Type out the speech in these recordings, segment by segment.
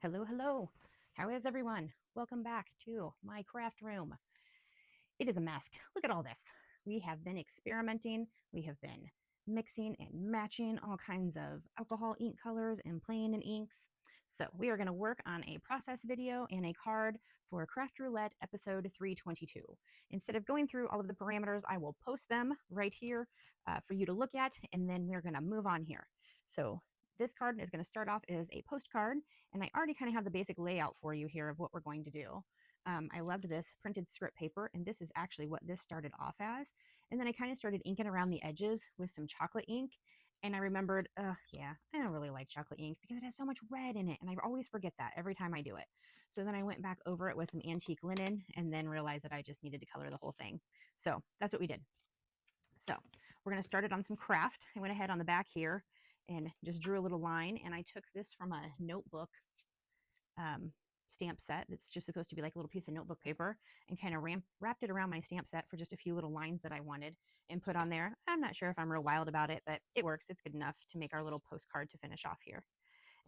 Hello, hello. How is everyone? Welcome back to my craft room. It is a mess. Look at all this. We have been experimenting. We have been mixing and matching all kinds of alcohol ink colors and plain and inks. So we are going to work on a process video and a card for Craft Roulette episode 322. Instead of going through all of the parameters, I will post them right here for you to look at, and then we're going to move on here. So this card is going to start off as a postcard, and I already kind of have the basic layout for you here of what we're going to do. I loved this printed script paper, and this is actually what this started off as. And then I kind of started inking around the edges with some chocolate ink. And I remembered, yeah, I don't really like chocolate ink because it has so much red in it. And I always forget that every time I do it. So then I went back over it with some antique linen and then realized that I just needed to color the whole thing. So that's what we did. So we're going to start it on some craft. I went ahead on the back here and just drew a little line. And I took this from a notebook stamp set that's just supposed to be like a little piece of notebook paper, and kind of wrapped it around my stamp set for just a few little lines that I wanted and put on there. I'm not sure if I'm real wild about it, but it works. It's good enough to make our little postcard to finish off here.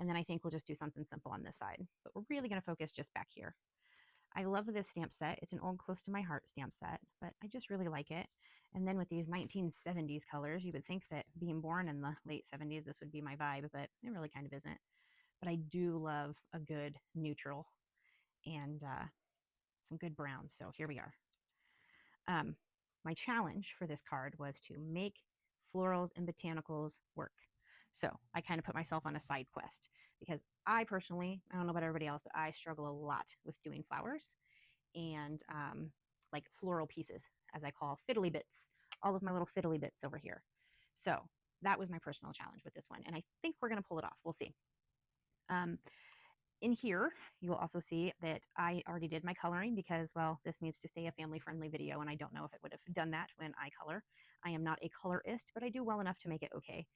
And then I think we'll just do something simple on this side, but we're really going to focus just back here. I love this stamp set. It's an old close to my heart stamp set, but I just really like it. And then with these 1970s colors, you would think that being born in the late 70s, this would be my vibe, but it really kind of isn't. But I do love a good neutral and some good browns. So here we are. My challenge for this card was to make florals and botanicals work. So I kind of put myself on a side quest because I personally, I don't know about everybody else, but I struggle a lot with doing flowers and like floral pieces, as I call fiddly bits, all of my little fiddly bits over here. So that was my personal challenge with this one. And I think we're going to pull it off. We'll see. In here, you will also see that I already did my coloring because, well, this needs to stay a family-friendly video, and I don't know if it would have done that when I color. I am not a colorist, but I do well enough to make it okay.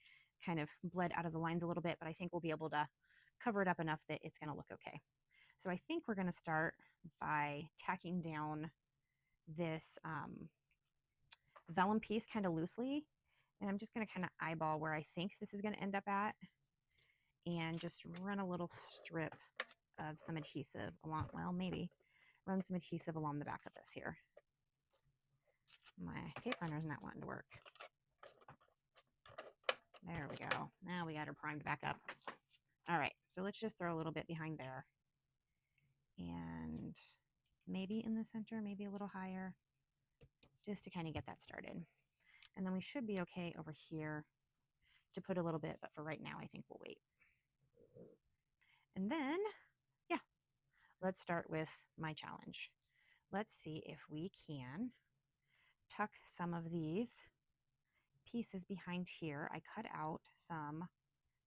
Kind of bled out of the lines a little bit, but I think we'll be able to cover it up enough that it's going to look okay. So I think we're going to start by tacking down this vellum piece kind of loosely, and I'm just going to kind of eyeball where I think this is going to end up at, and just run a little strip of some adhesive along, well, maybe run some adhesive along the back of this here. My tape runner's not wanting to work. There we go. Now we got her primed back up. All right, so let's just throw a little bit behind there. And maybe in the center, maybe a little higher, just to kind of get that started. And then we should be okay over here to put a little bit, but for right now, I think we'll wait. And then, yeah, let's start with my challenge. Let's see if we can tuck some of these pieces behind here. I cut out some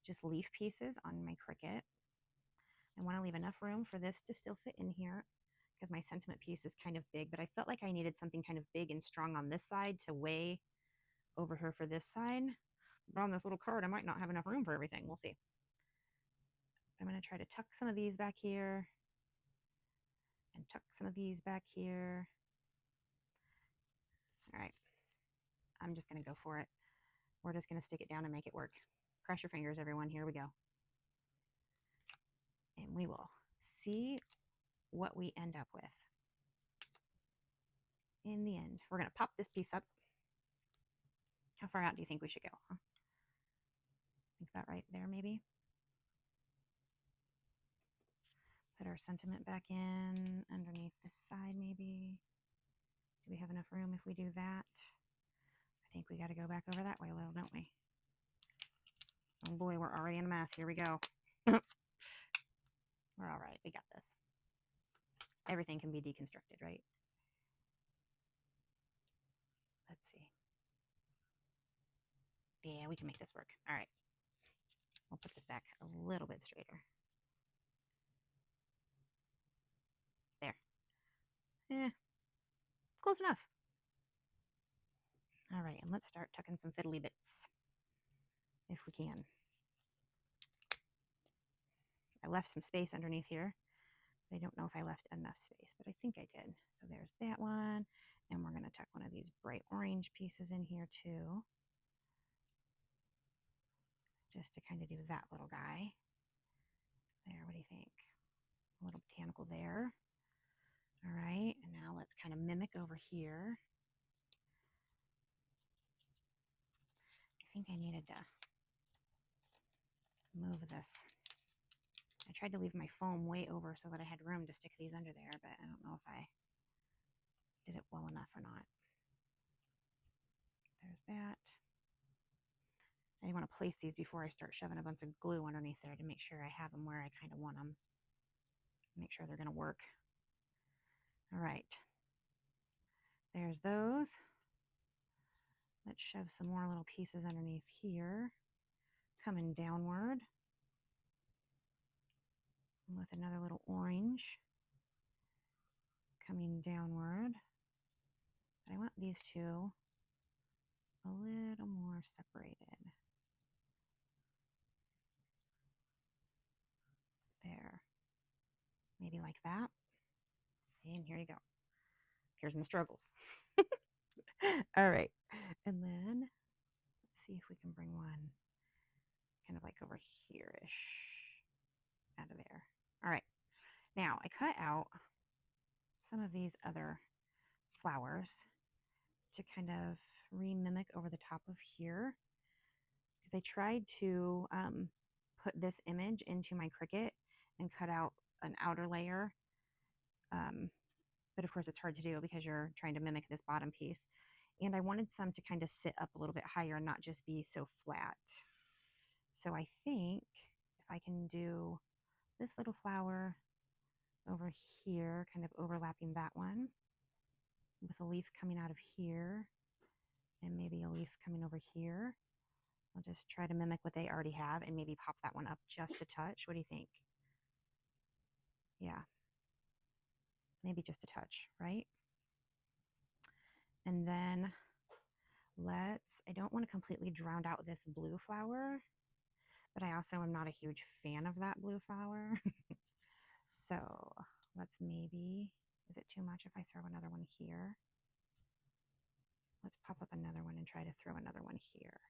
just leaf pieces on my Cricut. I want to leave enough room for this to still fit in here because my sentiment piece is kind of big, but I felt like I needed something kind of big and strong on this side to weigh over here for this side. But on this little card, I might not have enough room for everything. We'll see. I'm going to try to tuck some of these back here and tuck some of these back here. All right. I'm just going to go for it. We're just going to stick it down and make it work. Cross your fingers, everyone. Here we go. And we will see what we end up with. In the end, we're going to pop this piece up. How far out do you think we should go? Huh? Think about right there, maybe. Put our sentiment back in underneath this side, maybe. Do we have enough room if we do that? I think we got to go back over that way a little, don't we? Oh boy, we're already in a mess. Here we go. We're all right. We got this. Everything can be deconstructed, right? Let's see. Yeah, we can make this work. All right. We'll put this back a little bit straighter. There. Close enough. All right, and let's start tucking some fiddly bits, if we can. I left some space underneath here. I don't know if I left enough space, but I think I did. So there's that one, and we're going to tuck one of these bright orange pieces in here too, just to kind of do that little guy. There, what do you think? A little botanical there. All right, and now let's kind of mimic over here. I think I needed to move this. I tried to leave my foam way over so that I had room to stick these under there, but I don't know if I did it well enough or not. There's that. I want to place these before I start shoving a bunch of glue underneath there to make sure I have them where I kind of want them. Make sure they're going to work. All right. There's those. Let's shove some more little pieces underneath here, coming downward with another little orange coming downward. But I want these two a little more separated. There. Maybe like that. And here you go. Here's my struggles. All right. And then let's see if we can bring one kind of like over here-ish out of there. All right. Now I cut out some of these other flowers to kind of re-mimic over the top of here, because I tried to put this image into my Cricut and cut out an outer layer, but of course it's hard to do because you're trying to mimic this bottom piece, and I wanted some to kind of sit up a little bit higher and not just be so flat. So I think if I can do this little flower over here, kind of overlapping that one, with a leaf coming out of here and maybe a leaf coming over here. I'll just try to mimic what they already have and maybe pop that one up just a touch. What do you think? Yeah, maybe just a touch, right? And then I don't want to completely drown out this blue flower, but I also am not a huge fan of that blue flower. So let's maybe, is it too much if I throw another one here? Let's pop up another one and try to throw another one here.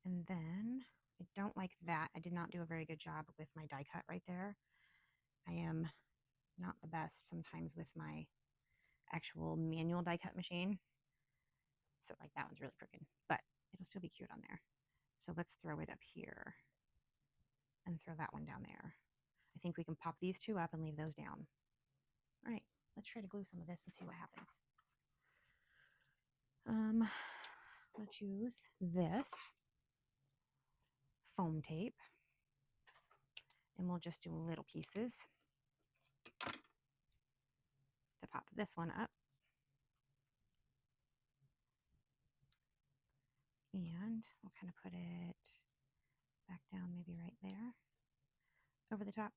And then I don't like that. I did not do a very good job with my die cut right there. I am not the best sometimes with my actual manual die cut machine. So like that one's really crooked, but it'll still be cute on there. So let's throw it up here and throw that one down there. I think we can pop these two up and leave those down. All right, let's try to glue some of this and see what happens. Let's use this foam tape, and we'll just do little pieces to pop this one up. And we'll kind of put it back down, maybe right there, over the top.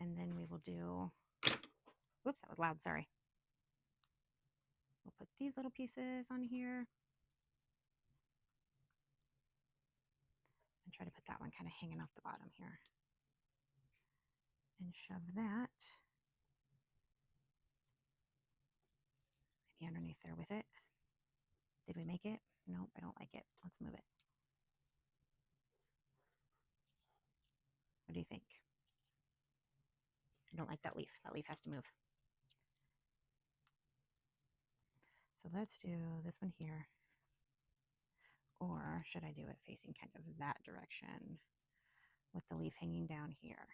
And then we will do, whoops, that was loud, sorry. We'll put these little pieces on here. And try to put that one kind of hanging off the bottom here. And shove that maybe underneath there with it. Did we make it? Nope, I don't like it. Let's move it. What do you think? I don't like that leaf. That leaf has to move. So let's do this one here. Or should I do it facing kind of that direction with the leaf hanging down here?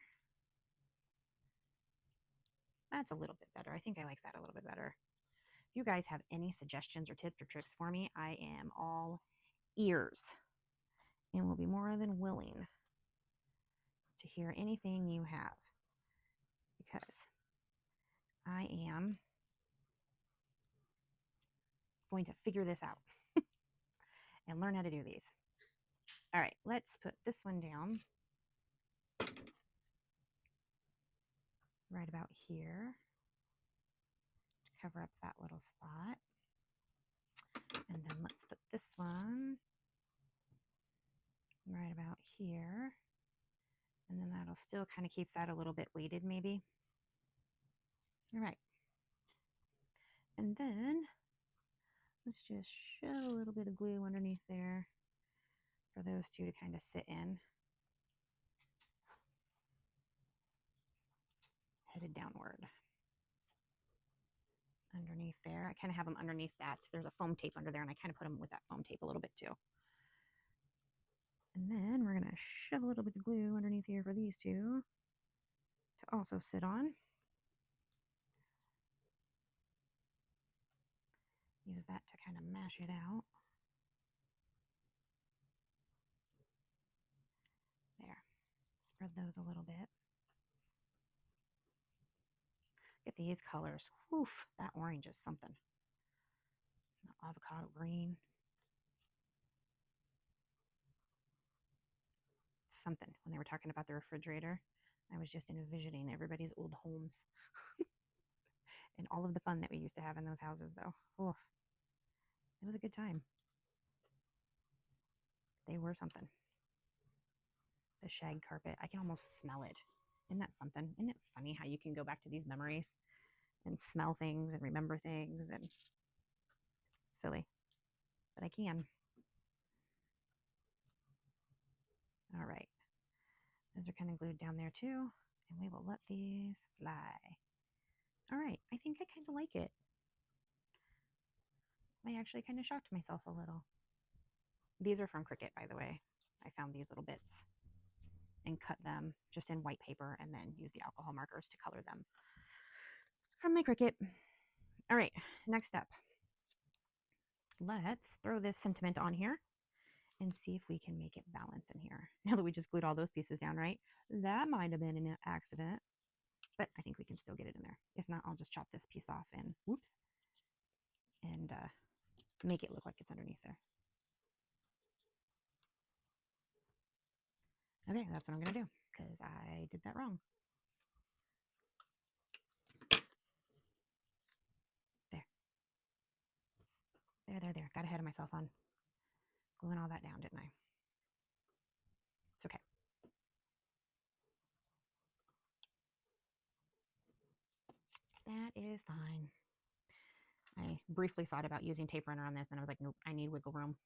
That's a little bit better. I think I like that a little bit better. If you guys have any suggestions or tips or tricks for me, I am all ears and will be more than willing to hear anything you have, because I am going to figure this out and learn how to do these. All right, let's put this one down right about here to cover up that little spot. And then let's put this one right about here. And then that'll still kind of keep that a little bit weighted maybe. All right. And then let's just shove a little bit of glue underneath there for those two to kind of sit in. Headed downward. Underneath there. I kind of have them underneath that. There's a foam tape under there, and I kind of put them with that foam tape a little bit too. And then we're going to shove a little bit of glue underneath here for these two to also sit on. Use that to kind of mash it out. There. Spread those a little bit. Get these colors. Woof, that orange is something. Avocado green. Something. When they were talking about the refrigerator, I was just envisioning everybody's old homes and all of the fun that we used to have in those houses, though. Oof. It was a good time. They were something. The shag carpet, I can almost smell it. Isn't that something? Isn't it funny how you can go back to these memories and smell things and remember things? And silly, but I can. All right. Those are kind of glued down there too. And we will let these fly. All right. I think I kind of like it. I actually kind of shocked myself a little. These are from Cricut, by the way. I found these little bits and cut them just in white paper and then use the alcohol markers to color them from my Cricut. All right, next step. Let's throw this sentiment on here and see if we can make it balance in here. Now that we just glued all those pieces down, right? That might have been an accident, but I think we can still get it in there. If not, I'll just chop this piece off and whoops, and make it look like it's underneath there. Okay, that's what I'm gonna do because I did that wrong. There. Got ahead of myself on gluing all that down, didn't I? It's okay. That is fine. I briefly thought about using tape runner on this, and I was like, nope, I need wiggle room.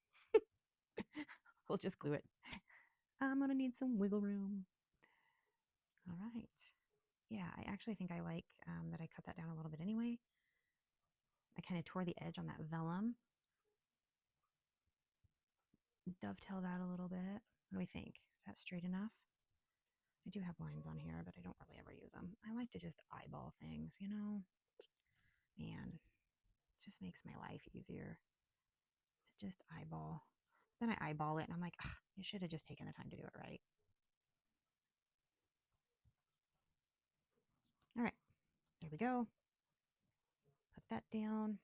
We'll just glue it. I'm gonna need some wiggle room. All right. Yeah, I actually think I like that I cut that down a little bit anyway. I kind of tore the edge on that vellum. Dovetail that a little bit. What do we think? Is that straight enough? I do have lines on here, but I don't really ever use them. I like to just eyeball things, you know? Man, it just makes my life easier to just eyeball. Then I eyeball it, and I'm like, you should have just taken the time to do it right. All right, there we go. Put that down.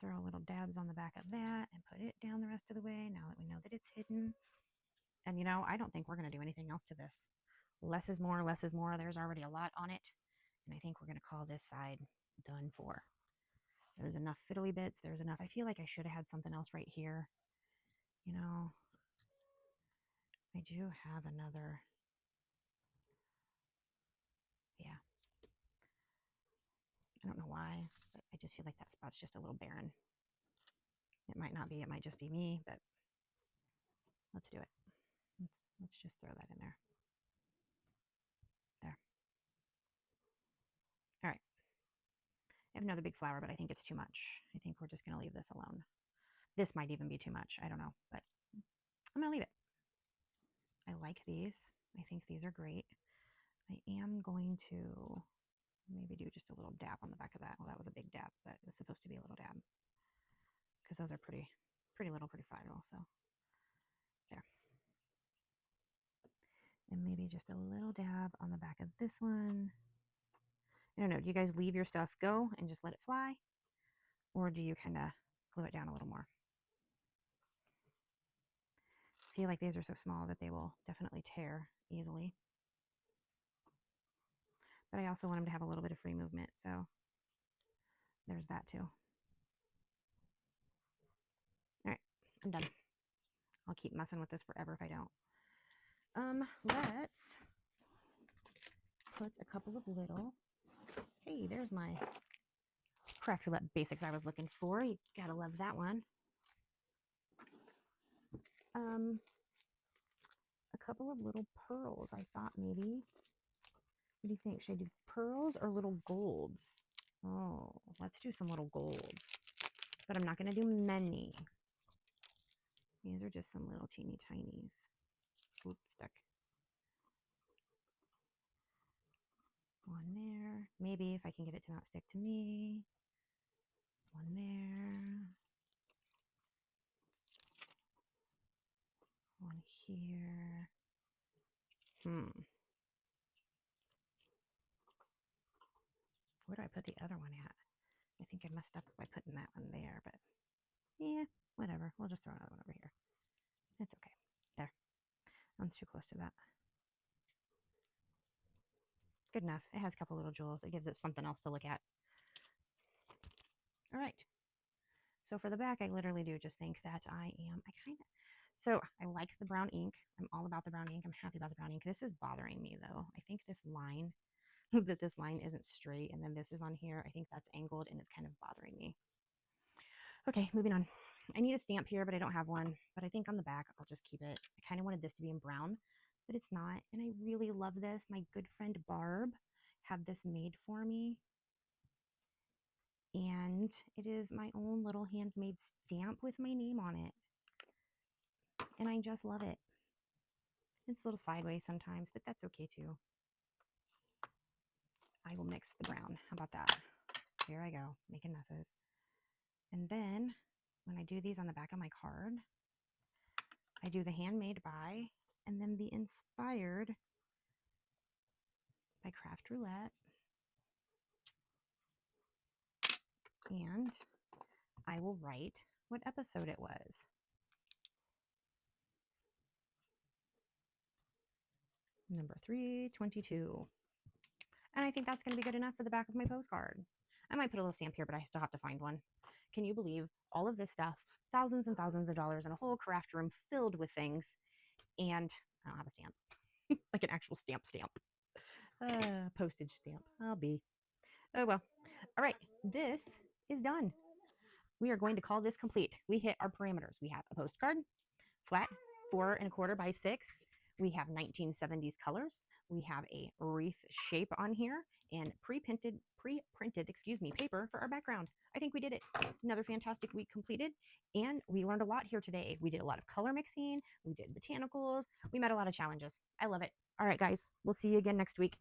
Throw little dabs on the back of that and put it down the rest of the way now that we know that it's hidden. And you know, I don't think we're going to do anything else to this. Less is more, less is more. There's already a lot on it. And I think we're going to call this side done for. There's enough fiddly bits. There's enough. I feel like I should have had something else right here. You know, I do have another. Yeah. I don't know why, but I just feel like that spot's just a little barren. It might not be. It might just be me, but let's do it. Let's just throw that in there. There. All right. I have another big flower, but I think it's too much. I think we're just going to leave this alone. This might even be too much. I don't know, but I'm going to leave it. I like these. I think these are great. I am going to maybe do just a little dab on the back of that. Well, that was a big dab, but it was supposed to be a little dab because those are pretty little, pretty fragile. So there. And maybe just a little dab on the back of this one. I don't know. Do you guys leave your stuff go and just let it fly? Or do you kind of glue it down a little more? I feel like these are so small that they will definitely tear easily. But I also want them to have a little bit of free movement. So there's that too. All right, I'm done. I'll keep messing with this forever if I don't. Let's put a couple of little, hey, there's my Craft Roulette basics I was looking for. You gotta love that one. a couple of little pearls. I thought maybe. What do you think? Should I do pearls or little golds? Oh, let's do some little golds. But I'm not going to do many. These are just some little teeny tinies. Oops, stuck. One there. Maybe if I can get it to not stick to me. One there. One here. Where do I put the other one at? I think I messed up by putting that one there, but yeah, whatever. We'll just throw another one over here. It's okay. There. That one's too close to that. Good enough. It has a couple little jewels. It gives it something else to look at. All right. So for the back, I literally do just think that so I like the brown ink. I'm all about the brown ink. I'm happy about the brown ink. This is bothering me though. I think this line, that this line isn't straight and then this is on here. I think that's angled and it's kind of bothering me. Okay, moving on. I need a stamp here, but I don't have one. But I think on the back, I'll just keep it. I kind of wanted this to be in brown, but it's not. And I really love this. My good friend Barb had this made for me. And it is my own little handmade stamp with my name on it. And I just love it. It's a little sideways sometimes, but that's okay too. I will mix the brown. How about that? Here I go, making messes. And then when I do these on the back of my card, I do the handmade by, and then the inspired by Craft Roulette. And I will write what episode it was. Number 322. And I think that's going to be good enough for the back of my postcard. I might put a little stamp here, but I still have to find one. Can you believe all of this stuff, thousands and thousands of dollars in a whole craft room filled with things, and I don't have a stamp, like an actual stamp. Postage stamp. I'll be. Oh, well. All right. This is done. We are going to call this complete. We hit our parameters. We have a postcard, flat, 4 1/4 by 6. We have 1970s colors. We have a wreath shape on here and pre-printed, paper for our background. I think we did it. Another fantastic week completed. And we learned a lot here today. We did a lot of color mixing. We did botanicals. We met a lot of challenges. I love it. All right, guys, we'll see you again next week.